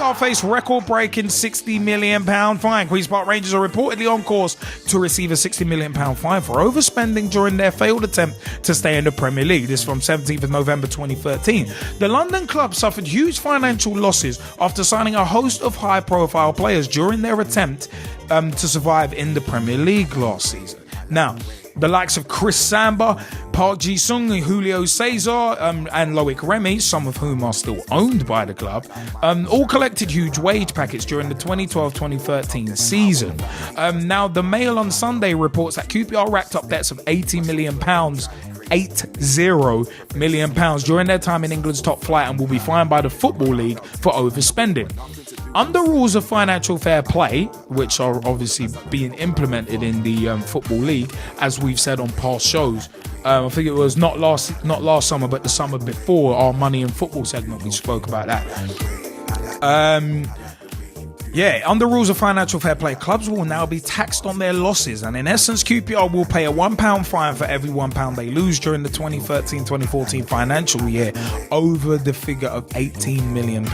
QPR face record-breaking £60 million fine. Queen's Park Rangers are reportedly on course to receive a £60 million fine for overspending during their failed attempt to stay in the Premier League. This from 17th of November 2013. The London club suffered huge financial losses after signing a host of high-profile players during their attempt to survive in the Premier League last season. Now, the likes of Chris Samba, Park Ji-sung, Julio Cesar, and Loic Remy, some of whom are still owned by the club, all collected huge wage packets during the 2012-2013 season. Now, the Mail on Sunday reports that QPR racked up debts of £80 million, £80 million during their time in England's top flight and will be fined by the Football League for overspending. Under rules of financial fair play, which are obviously being implemented in the Football League, as we've said on past shows, I think it was not last summer, but the summer before, our Money in Football segment, we spoke about that. Under rules of financial fair play, clubs will now be taxed on their losses, and in essence, QPR will pay a £1 fine for every £1 they lose during the 2013-2014 financial year, over the figure of £18 million.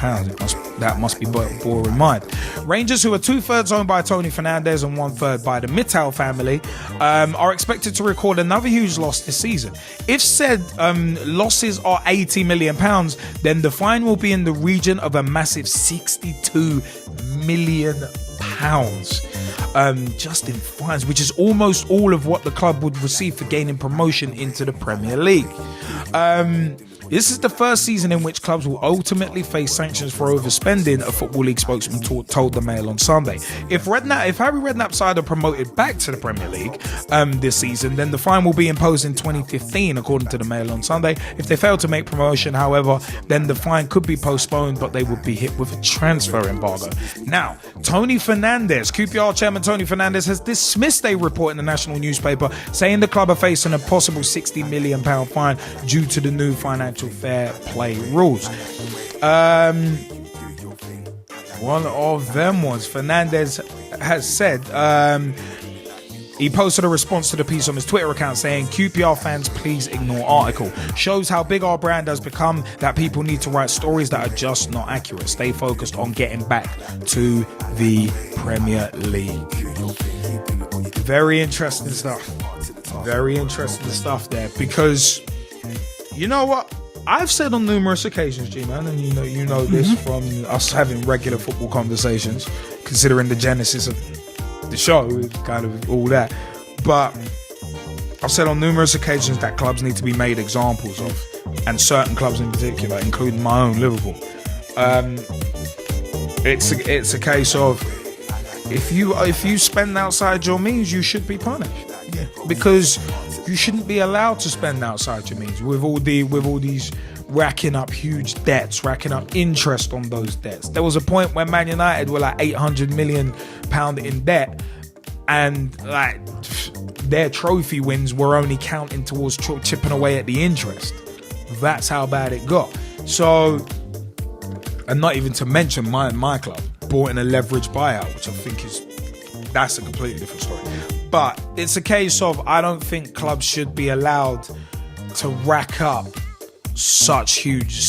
That must be borne in mind. Rangers, who are 2/3 owned by Tony Fernandes and 1/3 by the Mittal family, are expected to record another huge loss this season. If said losses are £80 million, then the fine will be in the region of a massive £62 million just in fines, which is almost all of what the club would receive for gaining promotion into the Premier League. This is the first season in which clubs will ultimately face sanctions for overspending, a Football League spokesman told the Mail on Sunday. If Harry Redknapp's side are promoted back to the Premier League this season, then the fine will be imposed in 2015, according to the Mail on Sunday. If they fail to make promotion, however, then the fine could be postponed, but they would be hit with a transfer embargo. Now, Tony Fernandes, QPR chairman Tony Fernandes, has dismissed a report in the national newspaper saying the club are facing a possible £60 million fine due to the new financial fair play rules. One of them was Fernandes has said he posted a response to the piece on his Twitter account saying, "QPR fans, please ignore article. Shows how big our brand has become, that people need to write stories that are just not accurate. Stay focused on getting back to the Premier League." Very interesting stuff. Very interesting stuff there, because you know what? I've said on numerous occasions, Gman, and you know this from us having regular football conversations, considering the genesis of the show, kind of all that. But I've said on numerous occasions that clubs need to be made examples of, and certain clubs in particular, including my own Liverpool. It's a case of if you spend outside your means, you should be punished. Yeah. Because you shouldn't be allowed to spend outside your means with all these racking up huge debts, racking up interest on those debts. There was a point where Man United were like £800 million in debt, and like their trophy wins were only counting towards chipping away at the interest. That's how bad it got. So, and not even to mention my club bought in a leveraged buyout, which I think that's a completely different story. But it's a case of, I don't think clubs should be allowed to rack up such huge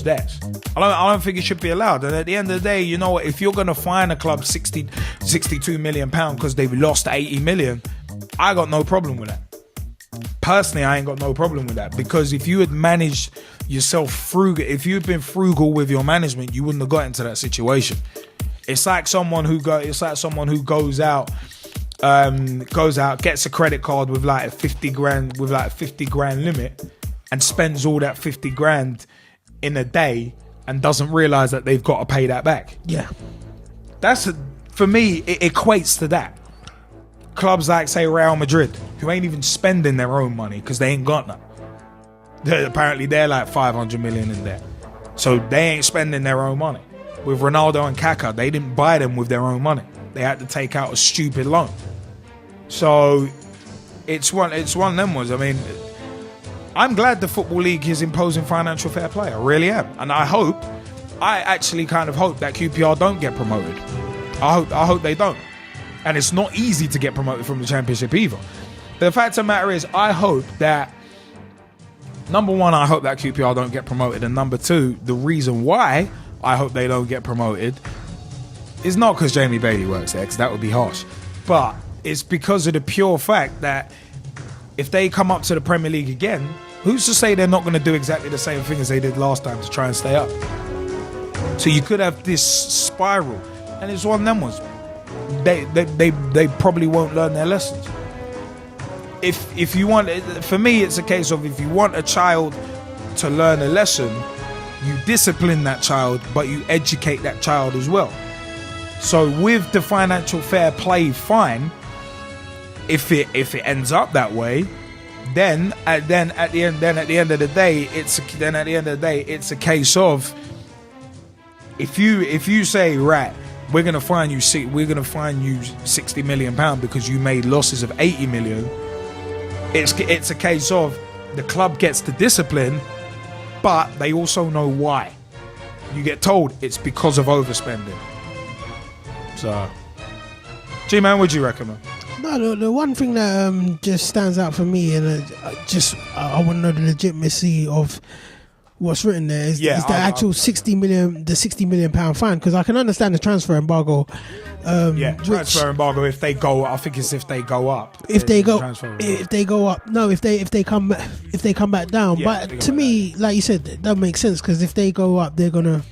debts. I don't think it should be allowed. And at the end of the day, you know what? If you're going to fine a club £62 million because they've lost 80 million, I got no problem with that. Personally, I ain't got no problem with that, because if you had managed yourself frugal, if you'd been frugal with your management, you wouldn't have got into that situation. It's like someone who goes out, gets a credit card with like a 50 grand limit, and spends all that 50 grand in a day and doesn't realize that they've got to pay that back. Yeah, for me, it equates to that. Clubs like, say, Real Madrid, who ain't even spending their own money because they ain't got none. Apparently they're like 500 million in debt, so they ain't spending their own money. With Ronaldo and Kaká, they didn't buy them with their own money. They had to take out a stupid loan. So it's one of them ones. I mean, I'm glad the Football League is imposing financial fair play. I really am. And I actually kind of hope that QPR don't get promoted. I hope they don't. And it's not easy to get promoted from the Championship either. The fact of the matter is, I hope that, number one, I hope that QPR don't get promoted. And number two, the reason why I hope they don't get promoted. It's not because Jamie Bailey works there, because that would be harsh. But it's because of the pure fact that if they come up to the Premier League again, who's to say they're not going to do exactly the same thing as they did last time to try and stay up? So you could have this spiral, and it's one of them ones. They probably won't learn their lessons. If you want, for me, it's a case of if you want a child to learn a lesson, you discipline that child, but you educate that child as well. So with the financial fair play fine, if it ends up that way, then at the end of the day, it's a case of if you say, right, we're gonna fine you £60 million because you made losses of 80 million. It's a case of the club gets the discipline, but they also know why. You get told it's because of overspending. So, Gman, what do you reckon, man? No, the one thing that just stands out for me, and I want to know the legitimacy of what's written there is the actual £60 million fine, because I can understand the transfer embargo. Transfer embargo if they go. I think it's if they go up. If they come back down. Yeah, but to me, like you said, that makes sense, because if they go up, they're gonna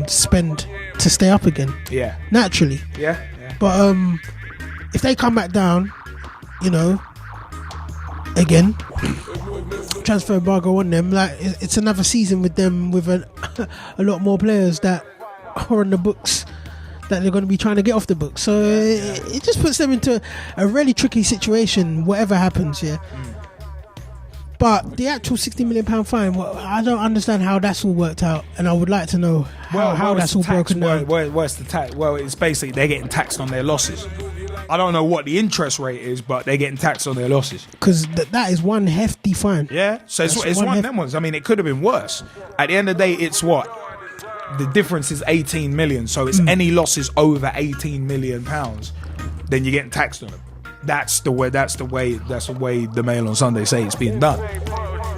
spend to stay up again. Yeah. Naturally. Yeah. But if they come back down, again, transfer embargo on them, like it's another season with them with a lot more players that are on the books that they're going to be trying to get off the books. So it just puts them into a really tricky situation, whatever happens, yeah. But the actual £60 million fine, I don't understand how that's all worked out, and I would like to know how that's all broken down. Where's the tax? Well, it's basically they're getting taxed on their losses. I don't know what the interest rate is, but they're getting taxed on their losses. Because that is one hefty fine. Yeah, so it's one of them ones. I mean, it could have been worse. At the end of the day, it's what? The difference is 18 million, so it's any losses over 18 million pounds, then you're getting taxed on them. That's the way the Mail on Sunday say it's being done.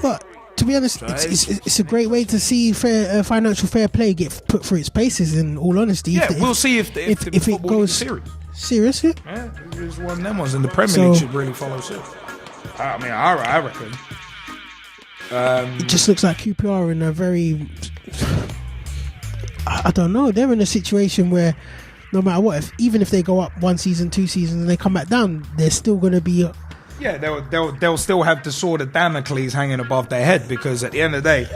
But to be honest, it's a great way to see financial fair play get put through its paces. In all honesty, we'll see if it goes serious. Yeah, it's one of them ones, and the Premier League should really follow suit. I mean, I reckon. It just looks like QPR in a very, I don't know. They're in a situation where no matter what, even if they go up 1 season, 2 seasons, and they come back down, they're still going to be. They'll still have the sword of Damocles hanging above their head, because at the end of the day,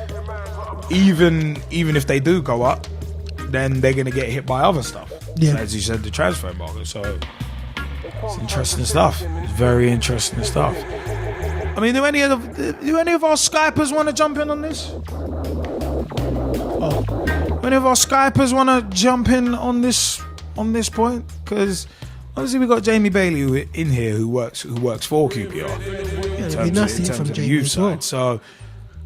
even if they do go up, then they're going to get hit by other stuff. Yeah. As you said, the transfer embargo. So it's interesting stuff. It's very interesting stuff. I mean, do any of our Skypers want to jump in on this? Do any of our Skypers want to jump in on this point? Because obviously we got Jamie Bailey in here who works for QPR in terms of the youth side. So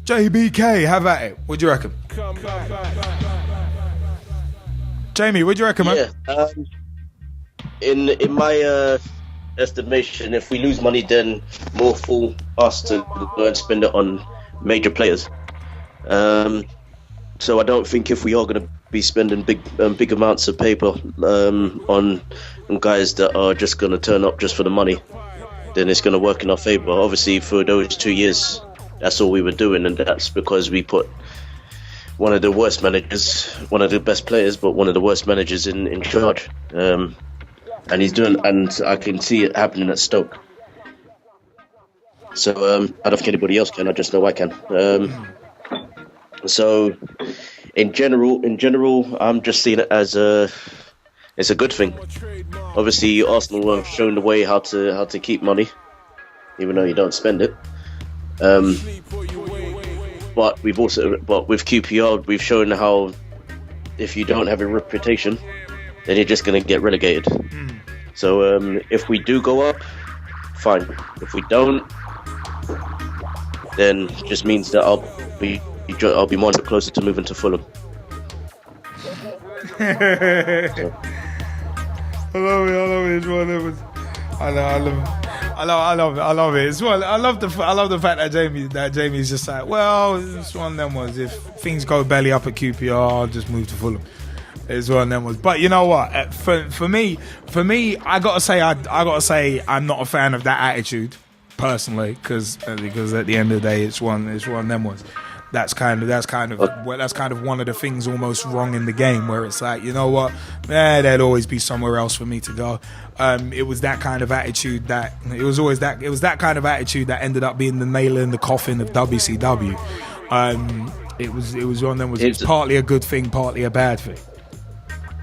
JBK, have at it. What do you reckon? Jamie, what do you reckon, man? Yeah, in my estimation, if we lose money, then more fool us to go and spend it on major players. So I don't think if we are going to be spending big amounts of paper on guys that are just going to turn up just for the money, then it's going to work in our favour. Obviously, for those 2 years, that's all we were doing, and that's because we put one of the worst managers, one of the best players, but one of the worst managers in charge. And he's doing, and I can see it happening at Stoke. So I don't think anybody else can. I just know I can. So in general, I'm just seeing it as it's a good thing. Obviously, Arsenal have shown the way how to keep money, even though you don't spend it. But with QPR, we've shown how if you don't have a reputation, then you're just going to get relegated. So if we do go up, fine. If we don't, then it just means that I'll be one closer to moving to Fulham. I love it. I love I love it. It's well, I love the fact that Jamie's just like, well, it's one of them ones. If things go belly up at QPR, I'll just move to Fulham. It's one of them ones. But you know what? For me, I gotta say I'm not a fan of that attitude personally, because at the end of the day, it's one of them ones. That's kind of one of the things almost wrong in the game, where it's like, you know what, there'd always be somewhere else for me to go. It was that kind of attitude that ended up being the nail in the coffin of WCW. It was one of them. It's partly a good thing, partly a bad thing.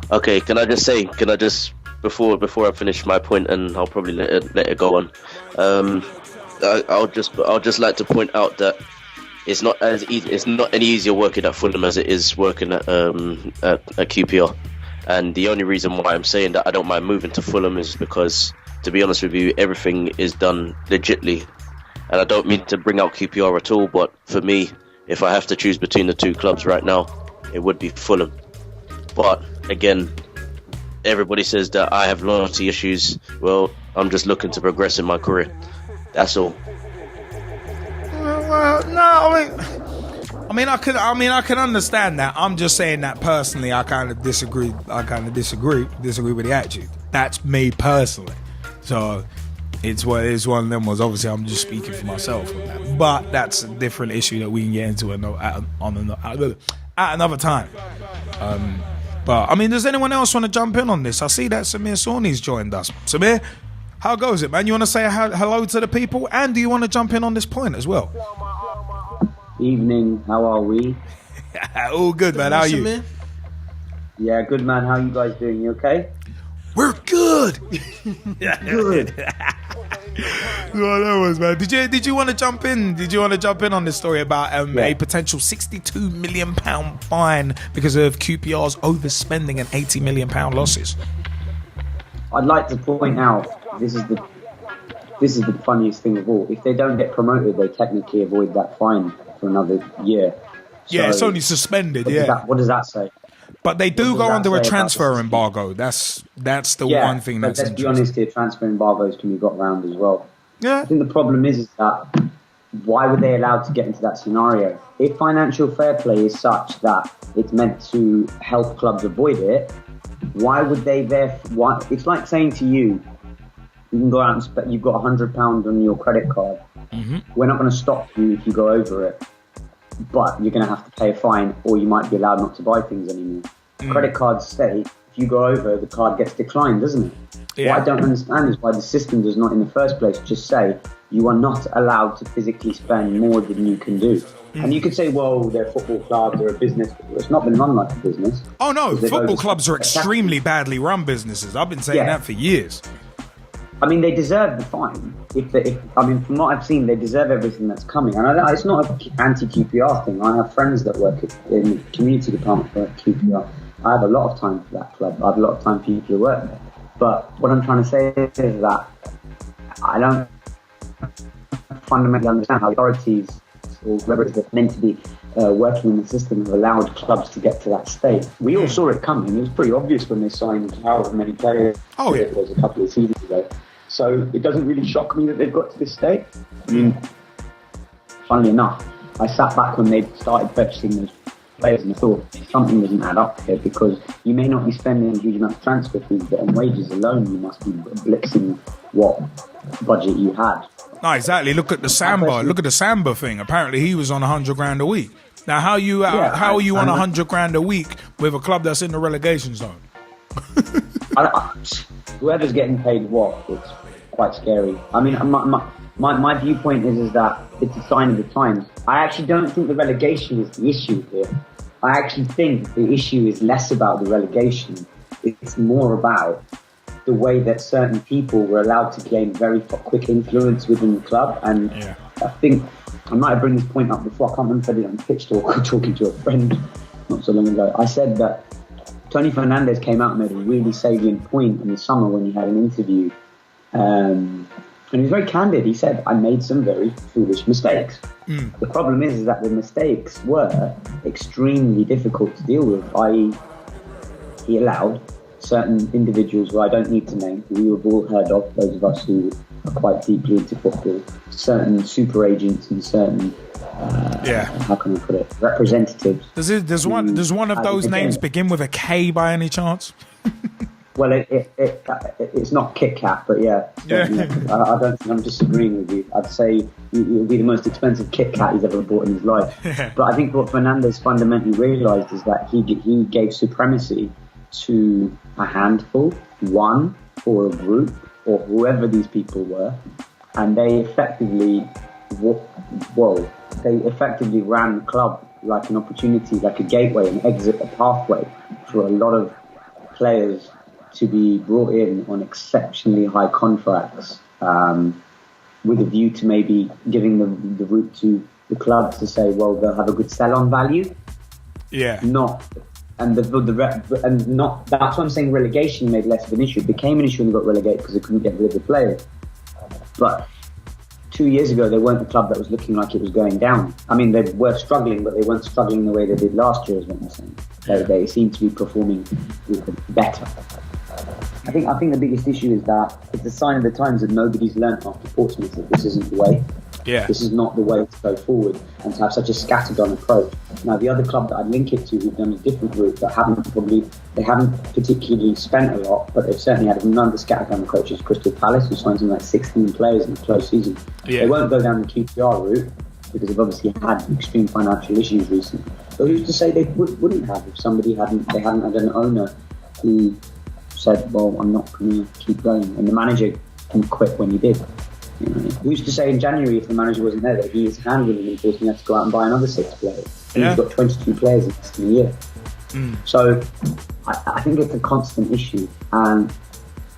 Okay, can I just before I finish my point, and I'll probably let it go on. I'll just like to point out that it's not as easy. It's not any easier working at Fulham as it is working at QPR. And the only reason why I'm saying that I don't mind moving to Fulham is because, to be honest with you, everything is done legitly. And I don't mean to bring out QPR at all, but for me, if I have to choose between the two clubs right now, it would be Fulham. But again, everybody says that I have loyalty issues. Well, I'm just looking to progress in my career. That's all. Well, no, I mean, I can understand that. I'm just saying that personally, I kind of disagree with the attitude. That's me personally. So it's one of them was. Obviously, I'm just speaking for myself on that. But that's a different issue that we can get into at another time. But I mean, does anyone else want to jump in on this? I see that Samir Sawney's joined us. Samir, how goes it, man? You want to say hello to the people, and do you want to jump in on this point as well? Evening, how are we? All good, man. How are you? Yeah, good, man. How are you guys doing? You okay? We're good. Good. No, that was, man. Did you want to jump in? Did you want to jump in on this story about a potential £62 million fine because of QPR's overspending and £80 million losses? I'd like to point out this is the funniest thing of all. If they don't get promoted, they technically avoid that fine for another year. Yeah, it's only suspended. What does that say? But they do go under a transfer embargo. That's the one thing that's interesting. Let's be honest here, transfer embargoes can be got around as well. Yeah. I think the problem is that why were they allowed to get into that scenario? If financial fair play is such that it's meant to help clubs avoid it, why would they therefore... It's like saying to you, you can go out and spend, you've got £100 on your credit card. Mm-hmm. We're not going to stop you if you go over it, but you're going to have to pay a fine, or you might be allowed not to buy things anymore. Credit cards say if you go over, the card gets declined, doesn't it? Yeah. What I don't understand is why the system does not in the first place just say you are not allowed to physically spend more than you can do. And you could say, well, they're football clubs, they're a business. It's not been run like a business. Oh no, football clubs are extremely badly run businesses. I've been saying that for years. I mean, they deserve the fine. From what I've seen, they deserve everything that's coming. And it's not an anti-QPR thing. I have friends that work in the community department for QPR. I have a lot of time for that club. I have a lot of time for people who work there. But what I'm trying to say is that I don't fundamentally understand how authorities, or whoever it is meant to be working in the system, have allowed clubs to get to that state. We all saw it coming. It was pretty obvious when they signed however many players it was a couple of seasons ago. So it doesn't really shock me that they've got to this state. I mean, funnily enough, I sat back when they started purchasing those players and I thought something doesn't add up here, because you may not be spending a huge amount of transfer fees, but on wages alone you must be blitzing what budget you had. No, exactly. Look at the Samba thing. Apparently he was on $100,000 a week. Now how are you on $100,000 a week with a club that's in the relegation zone? Whoever's getting paid what, it's quite scary. I mean, my viewpoint is that it's a sign of the times. I actually don't think the relegation is the issue here. I actually think the issue is less about the relegation. It's more about the way that certain people were allowed to gain very quick influence within the club. And I think I might have brought this point up before. I can't remember if I did it on pitch talk or talking to a friend not so long ago. I said that Tony Fernandez came out and made a really salient point in the summer when he had an interview. And he was very candid. He said, I made some very foolish mistakes. The problem is that the mistakes were extremely difficult to deal with, i.e. he allowed certain individuals who I don't need to name, who we have all heard of, those of us who are quite deeply into football. Certain super agents and certain how can I put it? Representatives. Does one of those names begin with a K by any chance? Well, it's not Kit Kat, but yeah. I don't think I'm disagreeing with you. I'd say it would be the most expensive Kit Kat he's ever bought in his life. But I think what Fernandez fundamentally realised is that he gave supremacy to a handful, one, or a group, or whoever these people were, and they effectively ran the club like an opportunity, like a gateway, an exit, a pathway for a lot of players to be brought in on exceptionally high contracts, with a view to maybe giving them the route to the club to say, well, they'll have a good sell-on value. Yeah. That's what I'm saying. Relegation made less of an issue. It became an issue when they got relegated because they couldn't get rid of the players. But 2 years ago, they weren't the club that was looking like it was going down. I mean, they were struggling, but they weren't struggling the way they did last year, is what I'm saying. They seem to be performing better. I think the biggest issue is that it's a sign of the times that nobody's learnt after Portsmouth that this isn't the way. Yeah. This is not the way to go forward, and to have such a scattergun approach. Now, the other club that I'd link it to, who've done a different route, that haven't particularly spent a lot, but they've certainly had another scattergun approach, is Crystal Palace, who signed something like 16 players in a close season. Yeah. They won't go down the QPR route because they've obviously had extreme financial issues recently. But who's to say they wouldn't have if somebody hadn't had an owner who said, well, I'm not going to keep going, and the manager can quit when he did. You know, who's to say in January, if the manager wasn't there, that he was handling and forcing him to go out and buy another 6 players? And he's got 22 players in less than a year. So I think it's a constant issue, and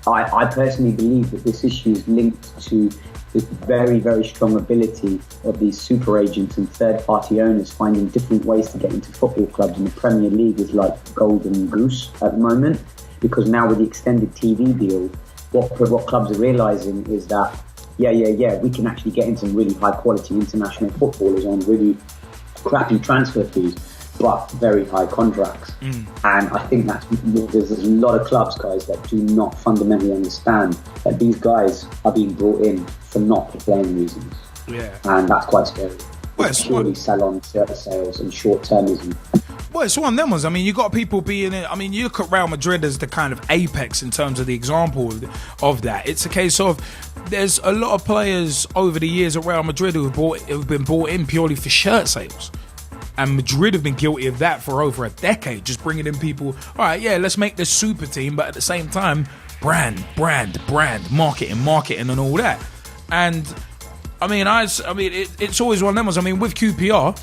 I personally believe that this issue is linked to the very, very strong ability of these super agents and third-party owners finding different ways to get into football clubs, and the Premier League is like golden goose at the moment, because now with the extended TV deal, what clubs are realising is that we can actually get into some really high-quality international footballers on really crappy transfer fees, but very high contracts. And I think there's a lot of clubs, guys, that do not fundamentally understand that these guys are being brought in for not playing reasons. Yeah. And that's quite scary. Well, it's purely sell-on sales and short-termism. Well, it's one of them ones. I mean, you got people being in. I mean, you look at Real Madrid as the kind of apex in terms of the example of that. It's a case of there's a lot of players over the years at Real Madrid who've been brought in purely for shirt sales. And Madrid have been guilty of that for over a decade, just bringing in people. All right, yeah, let's make this super team, but at the same time, brand, marketing, and all that. And I mean, it's always one of them ones. I mean, with QPR,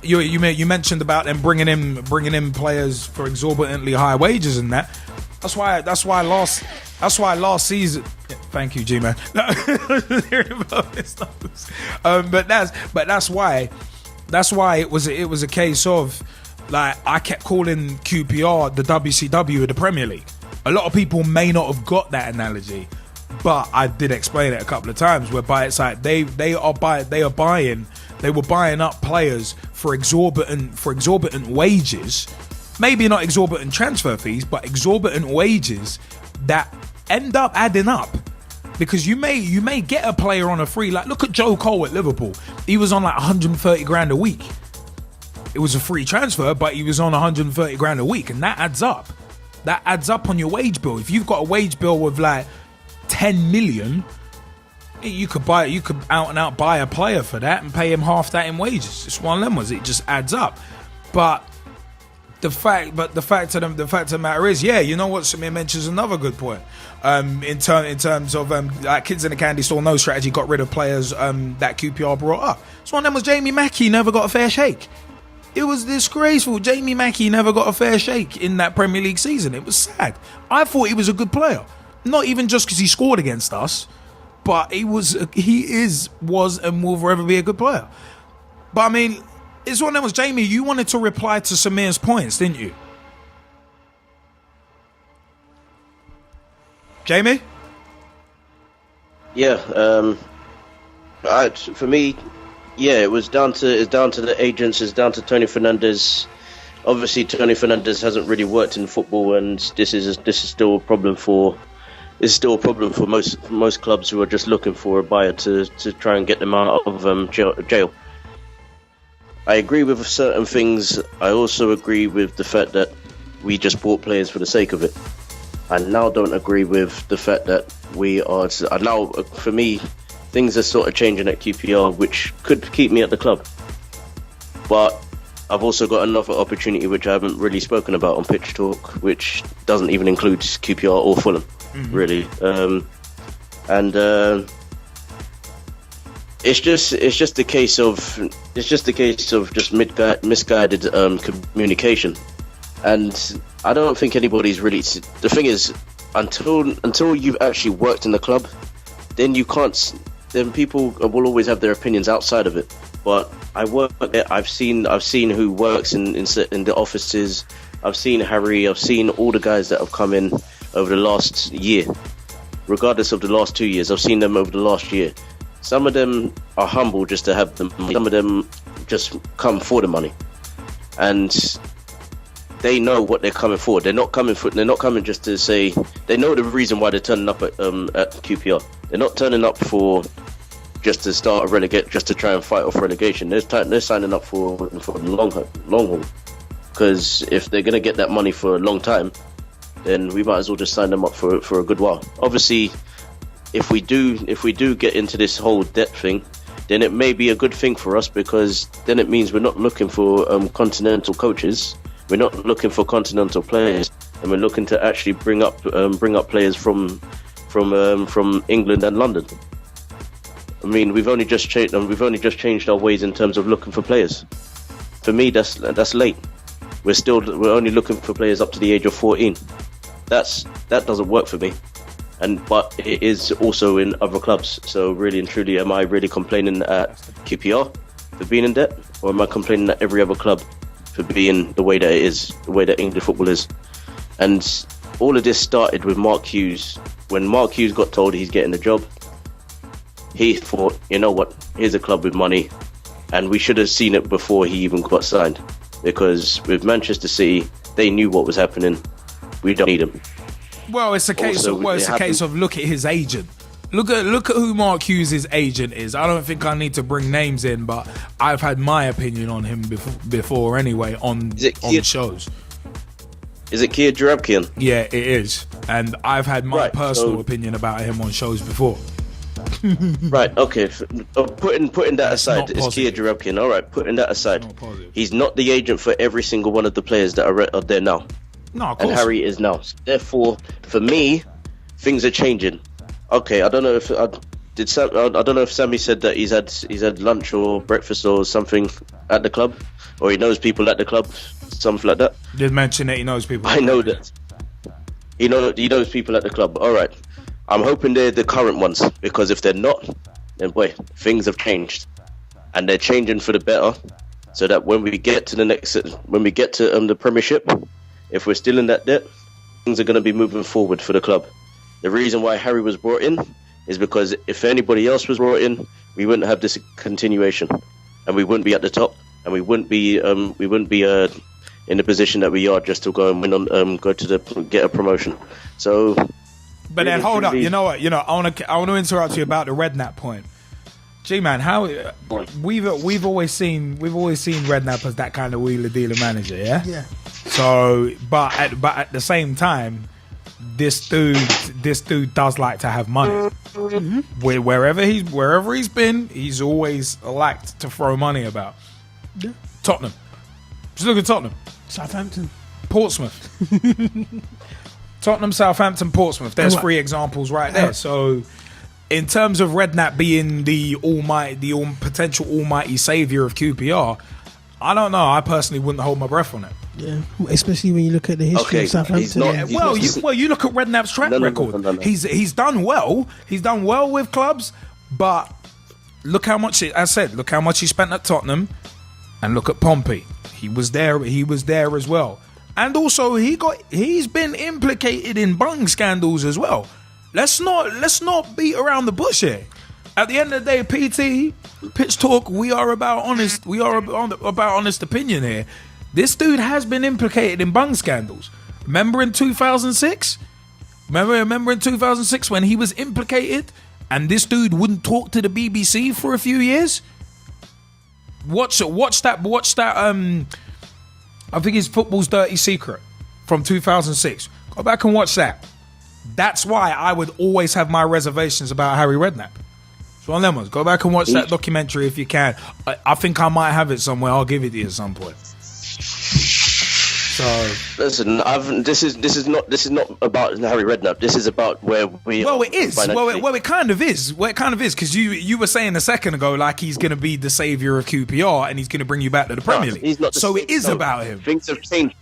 you mentioned about them bringing in players for exorbitantly high wages and that. That's why last season. Thank you, Gman. That's why it was a case of, like, I kept calling QPR the WCW of the Premier League. A lot of people may not have got that analogy, but I did explain it a couple of times, whereby it's like they were buying up players for exorbitant wages, maybe not exorbitant transfer fees, but exorbitant wages that end up adding up. Because you may get a player on a free, like look at Joe Cole at Liverpool. He was on like 130 grand a week. It was a free transfer, but he was on 130 grand a week, and that adds up. That adds up on your wage bill. If you've got a wage bill with like 10 million, you could out and out buy a player for that and pay him half that in wages. It's one of them ones. It just adds up. But the fact of the matter is, yeah, you know what? Samir mentions another good point. In terms of like kids in the candy store, no strategy got rid of players that QPR brought up. So one of them was Jamie Mackey, never got a fair shake. It was disgraceful. Jamie Mackey never got a fair shake in that Premier League season. It was sad. I thought he was a good player, not even just because he scored against us, but he was, and will forever be a good player. But I mean, it's one of them was, Jamie, you wanted to reply to Samir's points, didn't you? Jamie? Yeah, for me, yeah, it's down to the agents, it's down to Tony Fernandez. Obviously, Tony Fernandez hasn't really worked in football, and this is still a problem for is still a problem for most clubs who are just looking for a buyer to try and get them out of jail. I agree with certain things. I also agree with the fact that we just bought players for the sake of it. I now don't agree with the fact that we are now, for me, things are sort of changing at QPR, which could keep me at the club. But I've also got another opportunity which I haven't really spoken about on Pitch Talk, which doesn't even include QPR or Fulham, really. It's just a case of just misguided communication, and I don't think anybody's really. The thing is, until you've actually worked in the club, then you can't. Then people will always have their opinions outside of it. But I work there. I've seen who works in the offices. I've seen Harry. I've seen all the guys that have come in over the last year, regardless of the last 2 years. I've seen them over the last year. Some of them are humble just to have the money. Some of them just come for the money, and they know what they're coming for. They're not coming just to say. They know the reason why they're turning up at QPR. They're not turning up for just to start a relegate, just to try and fight off relegation. They're signing up for the long haul. Because if they're gonna get that money for a long time, then we might as well just sign them up for a good while. Obviously, if we do get into this whole debt thing, then it may be a good thing for us, because then it means we're not looking for continental coaches. We're not looking for continental players, and we're looking to actually bring up players from England and London. I mean, we've only just changed our ways in terms of looking for players. For me, that's late. We're only looking for players up to the age of 14. That doesn't work for me. But it is also in other clubs. So really and truly, am I really complaining at QPR for being in debt, or am I complaining at every other club for being the way that it is, the way that English football is? And all of this started with Mark Hughes. When Mark Hughes got told he's getting the job, he thought, you know what, here's a club with money, and we should have seen it before he even got signed. Because with Manchester City, they knew what was happening. We don't need him. Well, it's a case of look at his agent. Look at who Mark Hughes' agent is. I don't think I need to bring names in, but I've had my opinion on him before anyway on shows. Is it Kia Jarabkian? Yeah, it is, and I've had my personal opinion about him on shows before. Right. Okay. Putting that aside, it's Kia Jarabkian. All right. Putting that aside, he's not the agent for every single one of the players that are there now. No, of course. And Harry is now. Therefore, for me, things are changing. Okay, I don't know if Sammy said that he's had lunch or breakfast or something at the club, or he knows people at the club, something like that. Did mention that he knows people. I know that. He knows people at the club. All right. I'm hoping they're the current ones, because if they're not, then boy, things have changed, and they're changing for the better, so that when we get to the Premiership, if we're still in that debt, things are going to be moving forward for the club. The reason why Harry was brought in is because if anybody else was brought in, we wouldn't have this continuation, and we wouldn't be at the top, and we wouldn't be in the position that we are just to go and win on get a promotion. So. But then hold up, you know what? I want to interrupt you about the Redknapp point. Gman, how we've always seen Redknapp as that kind of wheeler dealer manager, yeah. Yeah. So, but at the same time, this dude does like to have money. Mm-hmm. Wherever he's been, he's always liked to throw money about. Yeah. Tottenham. Just look at Tottenham. Southampton. Portsmouth. Tottenham, Southampton, Portsmouth. There's 3 examples right there. So, in terms of Redknapp being the potential almighty savior of QPR, I don't know. I personally wouldn't hold my breath on it. Yeah, especially when you look at the history of Southampton. You look at Redknapp's track record. No. He's done well. He's done well with clubs, but look how much he spent at Tottenham, and look at Pompey. He was there as well. And also, he's been implicated in bung scandals as well. Let's not beat around the bush here. At the end of the day, Pitch Talk, we are about honest. We are about honest opinion here. This dude has been implicated in bung scandals. Remember in 2006, Remember in 2006 when he was implicated and this dude wouldn't talk to the BBC for a few years? Watch that. I think it's Football's Dirty Secret from 2006. Go back and watch that. That's why I would always have my reservations about Harry Redknapp. It's one of them ones. Go back and watch that documentary if you can. I think I might have it somewhere. I'll give it to you at some point. So listen, this is not about Harry Redknapp. This is about where we. Well, it is. Well, it kind of is. Well, it kind of is because you were saying a second ago like he's going to be the savior of QPR and he's going to bring you back to the Premier League. He's not. So it is about him. Things have changed.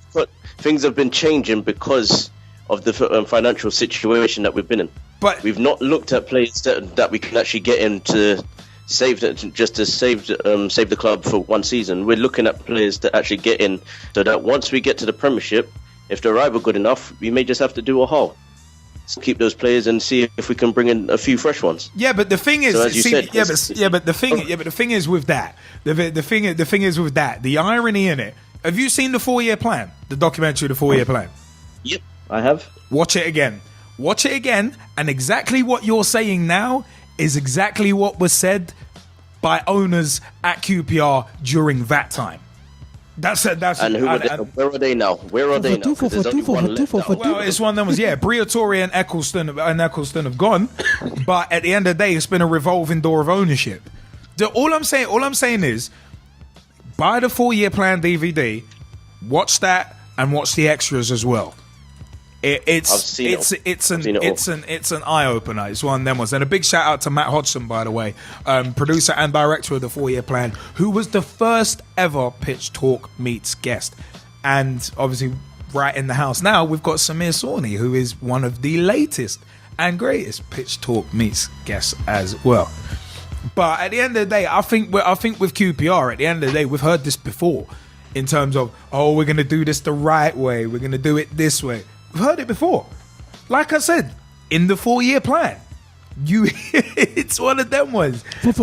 Things have been changing because of the financial situation that we've been in. But we've not looked at players that we can actually get in to save the club for one season. We're looking at players to actually get in so that once we get to the Premiership, if they're either good enough, we may just have to do a haul. So keep those players and see if we can bring in a few fresh ones. Yeah, but the thing is, so as you said, the thing is with that, the thing is with that, the irony in it. Have you seen the 4-year plan? The documentary, the 4-year plan. Yep, I have. Watch it again, and exactly what you're saying now is exactly what was said by owners at QPR during that time. That's it. And where are they now? Where are they now? Well, it's one of them was Briatore and Eccleston have gone, but at the end of the day, it's been a revolving door of ownership. All I'm saying is, buy the 4-year plan DVD, watch that, and watch the extras as well. It's an eye opener. It's one of them ones. And a big shout out to Matt Hodgson, by the way, producer and director of the 4-year plan, who was the first ever Pitch Talk Meets guest. And obviously, right in the house now, we've got Samir Sawney, who is one of the latest and greatest Pitch Talk Meets guests as well. But at the end of the day, I think with QPR, at the end of the day, we've heard this before in terms of, we're going to do this the right way. We're going to do it this way. We've heard it before. Like I said, in the 4-year plan, it's one of them ones. We've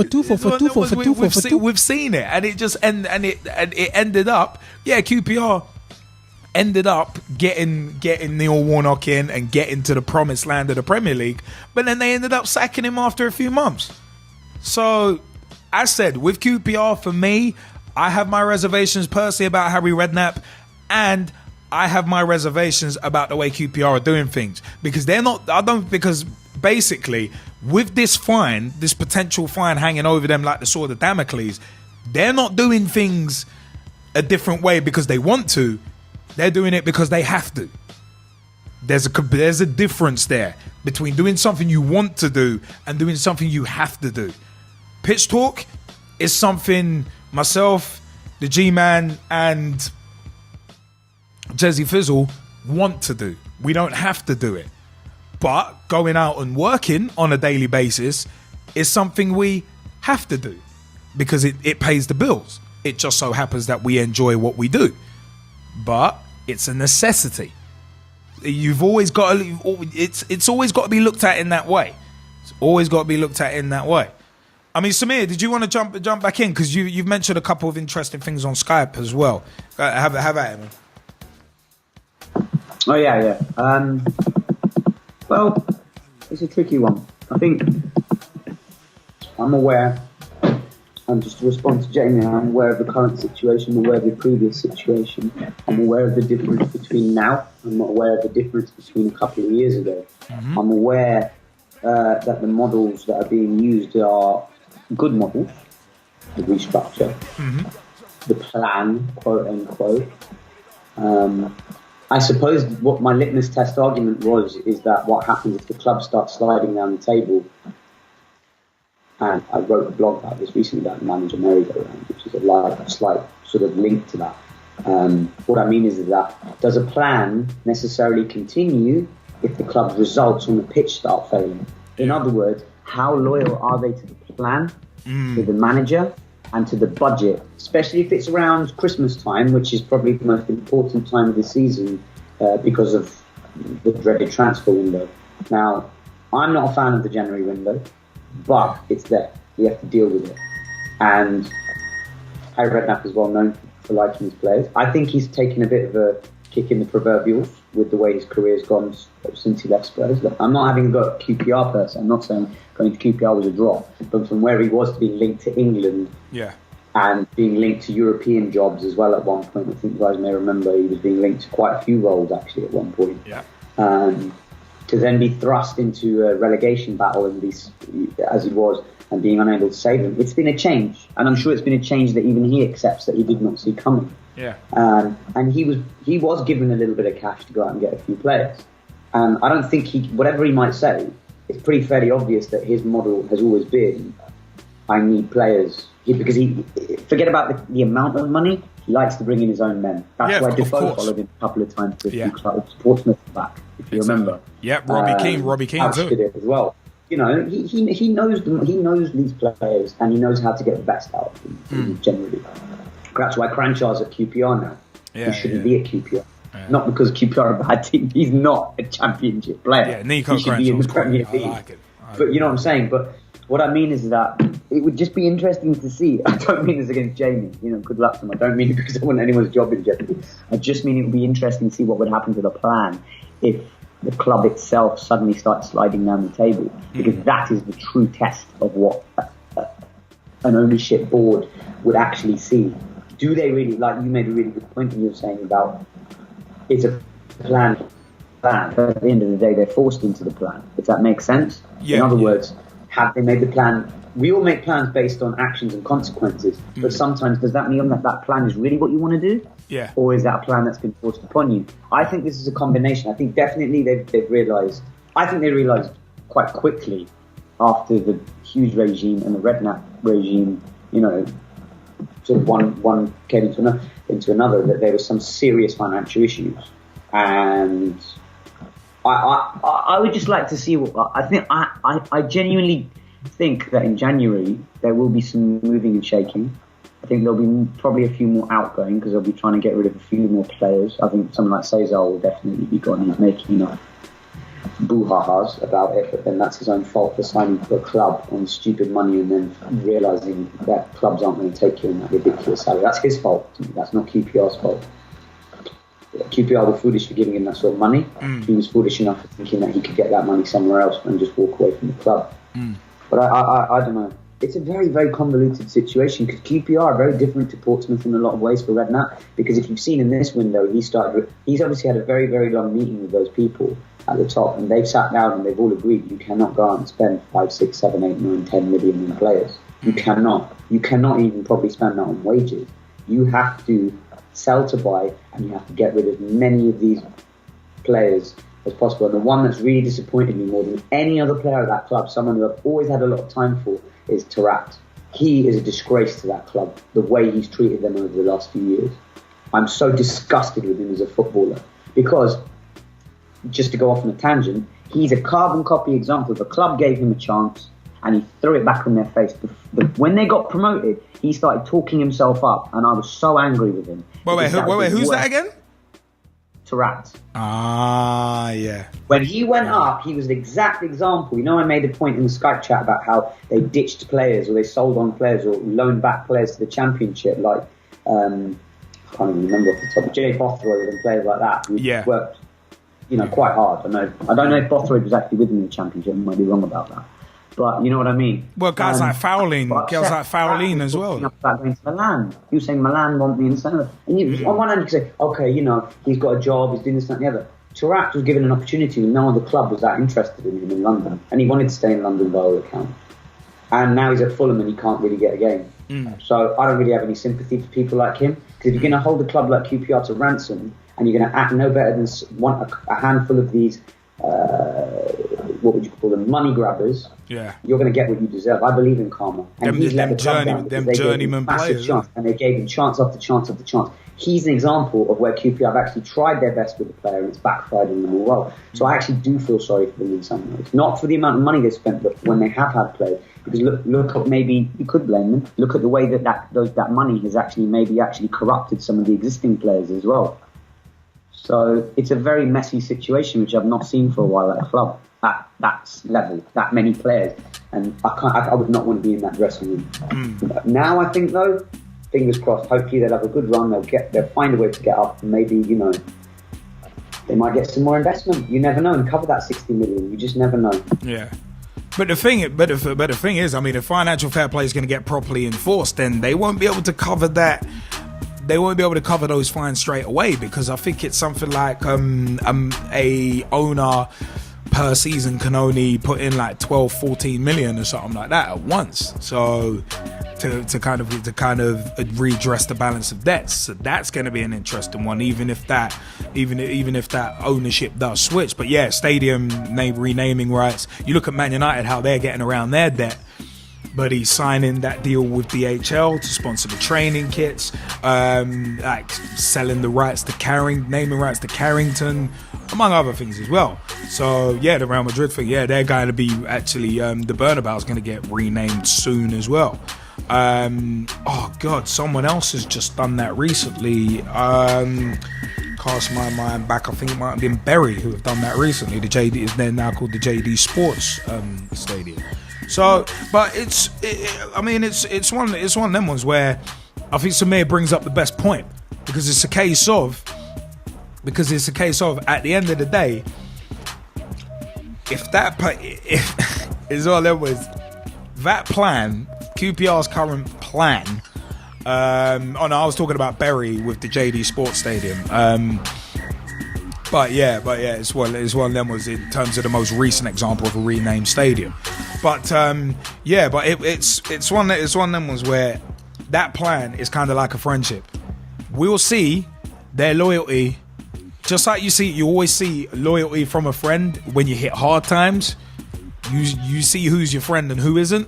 seen it, and it just and it ended up. QPR ended up getting Neil Warnock in and getting to the promised land of the Premier League, but then they ended up sacking him after a few months. So, as said, with QPR, for me, I have my reservations personally about Harry Redknapp, and I have my reservations about the way QPR are doing things because because basically with this potential fine hanging over them like the sword of Damocles, they're not doing things a different way because they want to. They're doing it because they have to. There's a difference there between doing something you want to do and doing something you have to do. Pitch Talk is something myself, the Gman, and Jezzy Fizzle want to do. We don't have to do it. But going out and working on a daily basis is something we have to do because it pays the bills. It just so happens that we enjoy what we do. But it's a necessity. You've always got to, it's always got to be looked at in that way. It's always got to be looked at in that way. I mean, Samir, did you want to jump back in? Because you've mentioned a couple of interesting things on Skype as well. Have at it, man. Oh, yeah. Well, it's a tricky one. I think I'm aware, and just to respond to Jamie, I'm aware of the current situation, I'm aware of the previous situation. I'm aware of the difference between now. I'm not aware of the difference between a couple of years ago. Mm-hmm. I'm aware that the models that are being used are good models, the restructure, the plan, quote unquote. I suppose what my litmus test argument is that what happens if the club starts sliding down the table, and I wrote a blog about this recently about the manager merry-go-round, which is a slight sort of link to that. What I mean is that does a plan necessarily continue if the club's results on the pitch start failing? In other words, how loyal are they to the plan, to the manager, and to the budget, especially if it's around Christmas time, which is probably the most important time of the season because of the dreaded transfer window. Now, I'm not a fan of the January window, but it's there. We have to deal with it. And Harry Redknapp is well known for liking his players. I think he's taken a bit of kicking the proverbial with the way his career's gone since he left Spurs. Look, I'm not having a go at QPR person. I'm not saying going to QPR was a drop, but from where he was to being linked to England and being linked to European jobs as well at one point. I think you guys may remember he was being linked to quite a few roles actually at one point. To then be thrust into a relegation battle and be, as he was, and being unable to save him. It's been a change, and I'm sure it's been a change that even he accepts that he did not see coming. And he was given a little bit of cash to go out and get a few players. And I don't think whatever he might say, it's pretty fairly obvious that his model has always been, I need players. Because forget about the amount of money, he likes to bring in his own men. That's why Defoe followed him a couple of times to Portsmouth back, if you remember. Robbie Keane too. Did it as well. You know, he knows them, he knows these players, and he knows how to get the best out of them, generally. That's why Cranchard's at QPR now. He shouldn't be at QPR. Not because QPR are a bad team. He's not a championship player. Nico he should be in the Premier League. I like it. But you know what I'm saying? But what I mean is that it would just be interesting to see. I don't mean this against Jamie. You know, good luck to him. I don't mean it because I want anyone's job in jeopardy. I just mean it would be interesting to see what would happen to the plan if the club itself suddenly starts sliding down the table. Because that is the true test of what an ownership board would actually see. Do they really, like you made a really good point when you were saying about it's a plan. But at the end of the day, they're forced into the plan. If that makes sense. In other words, have they made the plan? We all make plans based on actions and consequences, but sometimes does that mean that plan is really what you want to do? Or is that a plan that's been forced upon you? I think this is a combination. I think definitely they've realised. I think they realised quite quickly after the Hughes regime and the Redknapp regime, you know, sort of one came into another, that there were some serious financial issues. And I would just like to see what I think. I genuinely think that in January there will be some moving and shaking. I think there'll be probably a few more outgoing because they'll be trying to get rid of a few more players. I think someone like Cesar will definitely be gone. He's making enough boo-ha-has about it, but then that's his own fault for signing for a club on stupid money and then realising that clubs aren't going to take you on that ridiculous salary. That's his fault to me. That's not QPR's fault. QPR were foolish for giving him that sort of money. He was foolish enough for thinking that he could get that money somewhere else and just walk away from the club. But I don't know. It's a very, very convoluted situation because QPR are very different to Portsmouth in a lot of ways for Redknapp. Because if you've seen in this window, he's obviously had a very, very long meeting with those people at the top, and they've sat down and they've all agreed you cannot go out and spend 5, 6, 7, 8, 9, 10 million in players. You cannot. You cannot even probably spend that on wages. You have to sell to buy, and you have to get rid of many of these players as possible. And the one that's really disappointed me more than any other player at that club, someone who I've always had a lot of time for, is Tarat. He is a disgrace to that club, the way he's treated them over the last few years. I'm so disgusted with him as a footballer because, just to go off on a tangent, he's a carbon copy example. The club gave him a chance and he threw it back on their face. When they got promoted, he started talking himself up, and I was so angry with him. Wait, who's that again? Tarat. Yeah. When he went up, he was the exact example. You know, I made a point in the Skype chat about how they ditched players or they sold on players or loaned back players to the Championship, like, I can't even remember off the top, Jay Bothroyd and players like that who worked, you know, quite hard. I don't know if Bothroyd was actually with them in the Championship. I might be wrong about that. But you know what I mean? Well, guys like Fowling as well. About going to Milan. You were saying Milan want me in the centre. And on one hand you could say, okay, you know, he's got a job, he's doing this, that and the other. Tarat was given an opportunity and no other club was that interested in him in London. And he wanted to stay in London by all accounts. And now he's at Fulham and he can't really get a game. So I don't really have any sympathy for people like him. Because if you're going to hold a club like QPR to ransom and you're going to act no better than a handful of these what would you call them, money grabbers, you're going to get what you deserve. I believe in karma. And them journeyman players. And they gave him chance after chance after chance. He's an example of where QPR have actually tried their best with the player and it's backfired on them all well. So I actually do feel sorry for them in some ways. Not for the amount of money they spent, but when they have had players. Because look, maybe you could blame them. Look at the way that money has actually corrupted some of the existing players as well. So it's a very messy situation, which I've not seen for a while at a club at that level, that many players, and I would not want to be in that dressing room. Now I think though, fingers crossed. Hopefully they'll have a good run. They'll find a way to get up, and maybe, you know, they might get some more investment. You never know, and cover that 60 million. You just never know. Yeah. But the thing is, I mean, if financial fair play is going to get properly enforced, then they won't be able to cover that. They won't be able to cover those fines straight away, because I think it's something like a owner per season can only put in like 12-14 million or something like that at once. So to kind of redress the balance of debts. So that's going to be an interesting one, even if that ownership does switch. But yeah, stadium renaming rights. You look at Man United, how they're getting around their debt. But he's signing that deal with DHL to sponsor the training kits, like selling the rights to naming rights to Carrington, among other things as well. So yeah, the Real Madrid thing, yeah, they're going to be actually the Bernabeu's going to get renamed soon as well. Oh God, someone else has just done that recently. Cast my mind back, I think it might have been Bury who have done that recently. The JD is then now called the JD Sports Stadium. So, but it's one of them ones where I think Samir brings up the best point, because it's a case of at the end of the day, if it's all there was that plan, QPR's current plan. I was talking about Bury with the JD Sports Stadium. But yeah, it's one of them was in terms of the most recent example of a renamed stadium. But it's one of them ones where that plan is kind of like a friendship. We'll see their loyalty, just like you always see loyalty from a friend when you hit hard times. You see who's your friend and who isn't.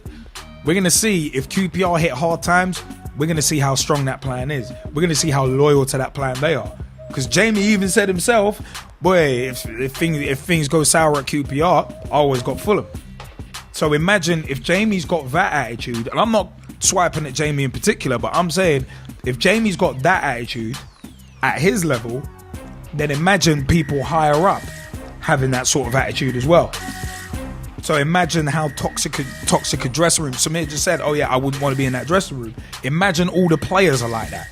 We're gonna see if QPR hit hard times. We're gonna see how strong that plan is. We're gonna see how loyal to that plan they are. Because Jamie even said himself, boy, if things go sour at QPR, I always got Fulham. So imagine if Jamie's got that attitude, and I'm not swiping at Jamie in particular, but I'm saying if Jamie's got that attitude at his level, then imagine people higher up having that sort of attitude as well. So imagine how toxic a dressing room. Samir just said, oh yeah, I wouldn't want to be in that dressing room. Imagine all the players are like that.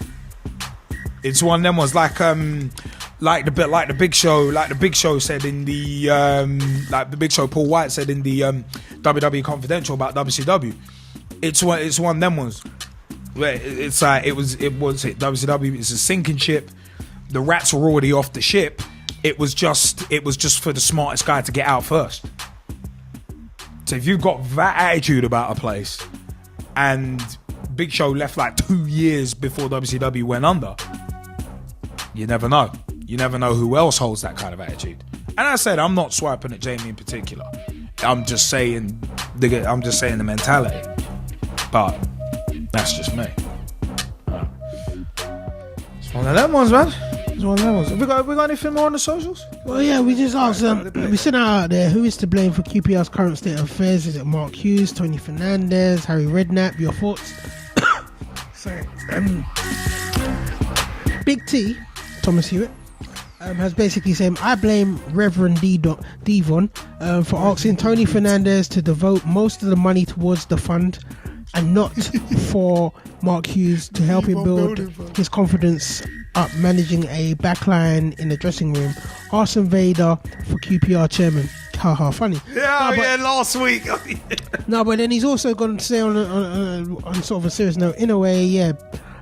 It's one of them ones like the Big Show said in the Big Show Paul White said in the WWE Confidential about WCW. It's one of them ones where it's like it was WCW is a sinking ship. The rats were already off the ship. It was just for the smartest guy to get out first. So if you've got that attitude about a place, and Big Show left like 2 years before WCW went under, you never know. You never know who else holds that kind of attitude. And I said, I'm not swiping at Jamie in particular. I'm just saying the mentality. But that's just me. It's one of them ones, man. It's one of them ones. Have we got anything more on the socials? Well, yeah, we just asked we sent out there, who is to blame for QPR's current state of affairs? Is it Mark Hughes, Tony Fernandez, Harry Redknapp? Your thoughts? Sorry. Big T, Thomas Hewitt, has basically said, I blame Reverend Devon for asking Tony Fernandez to devote most of the money towards the fund and not for Mark Hughes to help him build his confidence up managing a backline in the dressing room. Arsene Vader for QPR chairman. Haha, funny. Last week. No, but then he's also going to say on sort of a serious note, in a way,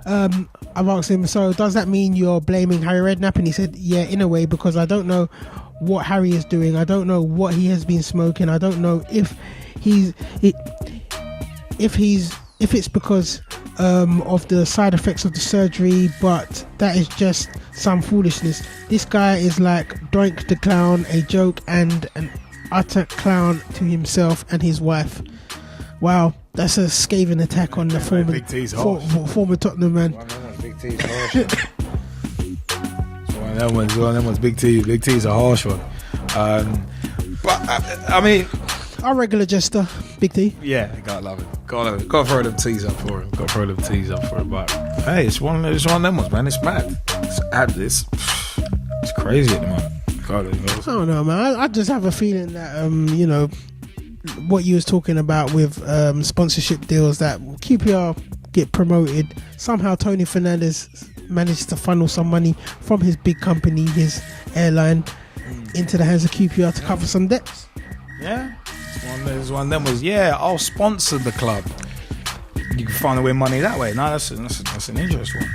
I've asked him, so does that mean you're blaming Harry Redknapp? And he said, yeah, in a way, because I don't know what Harry is doing. I don't know what he has been smoking. I don't know if it's because of the side effects of the surgery, but that is just some foolishness. This guy is like Doink the Clown, a joke and an utter clown to himself and his wife. Wow, that's a scathing attack on the former Tottenham man. Big T's harsh. It's one of them ones. Big T's a harsh one. But I mean, our regular jester, Big T. Yeah, gotta love it. Gotta throw them T's up for him. But hey, it's one of them ones, man. It's mad. It's crazy at the moment. I don't know, man. I just have a feeling that what you was talking about with sponsorship deals, that QPR get promoted. Somehow Tony Fernandez managed to funnel some money from his big company, his airline, into the hands of QPR to cover some debts. Yeah, one of them was, I'll sponsor the club. You can find a way money that way. No, that's an interesting one.